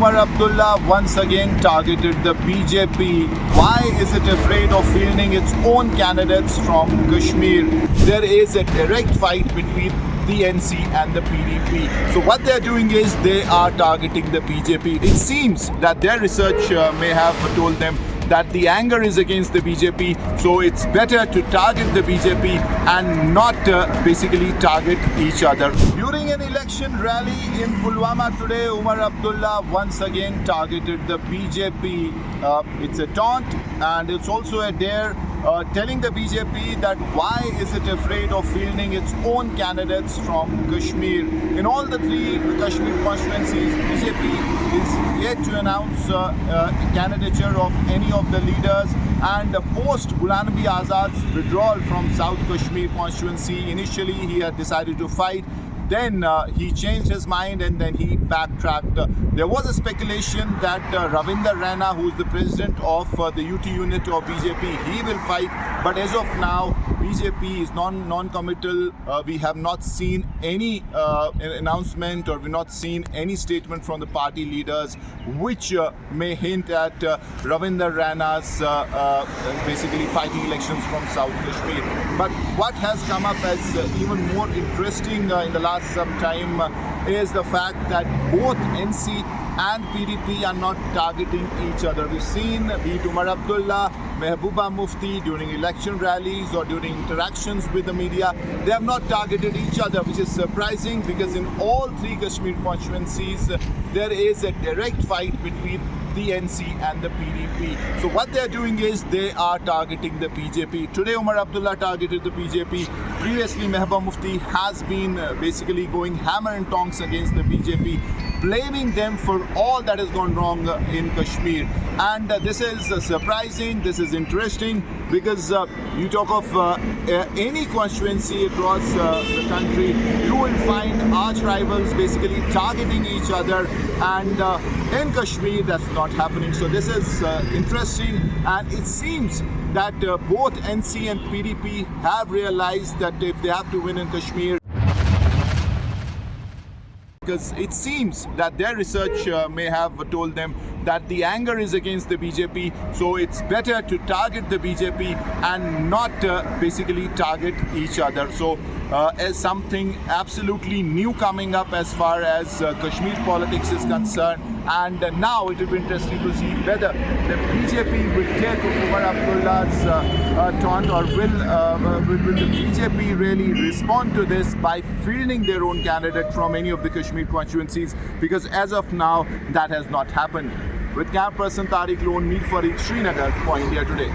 Umar Abdullah once again targeted the BJP. Why is it afraid of fielding its own candidates from Kashmir? There is a direct fight between the NC and the PDP. So what they're doing is they are targeting the BJP. It seems that their research may have told them that the anger is against the BJP, so it's better to target the BJP and not basically target each other. During an election rally in Pulwama today, Umar Abdullah once again targeted the BJP. It's a taunt and it's also a dare, telling the BJP that why is it afraid of fielding its own candidates from Kashmir. In all the three Kashmir constituencies, BJP is yet to announce candidature of any of the leaders, and post Ghulam Nabi Azad's withdrawal from South Kashmir constituency, initially he had decided to fight. Then he changed his mind and then he backtracked. There was a speculation that Ravinder Raina, who is the president of the UT unit of BJP, he will fight. But as of now, BJP is non-committal. We have not seen any announcement, or we've not seen any statement from the party leaders which may hint at Ravinder Raina's basically fighting elections from South Kashmir. But what has come up as even more interesting in the last some time is the fact that both NC and PDP are not targeting each other. We've seen be it Umar Abdullah, Mehbooba Mufti during election rallies or during interactions with the media, they have not targeted each other, which is surprising because in all three Kashmir constituencies there is a direct fight between the NC and the PDP. So what they are doing is they are targeting the BJP. Today Umar Abdullah targeted the BJP. Previously Mehbooba Mufti has been basically going hammer and tongs against the BJP, blaming them for all that has gone wrong in Kashmir. And this is surprising, this is interesting, because you talk of any constituency across the country, you will find arch rivals basically targeting each other, and in Kashmir that's not happening. So this is interesting, and it seems that both NC and PDP have realized that if they have to win in Kashmir, because it seems that their research may have told them that the anger is against the BJP, so it's better to target the BJP and not basically target each other. So as something absolutely new coming up as far as Kashmir politics is concerned, and now it will be interesting to see whether the BJP will take Umar Abdullah's taunt, or will the BJP really respond to this by fielding their own candidate from any of the Kashmir constituencies, because as of now that has not happened. With camera person Tariq Lone, Meet for Srinagar for India Today.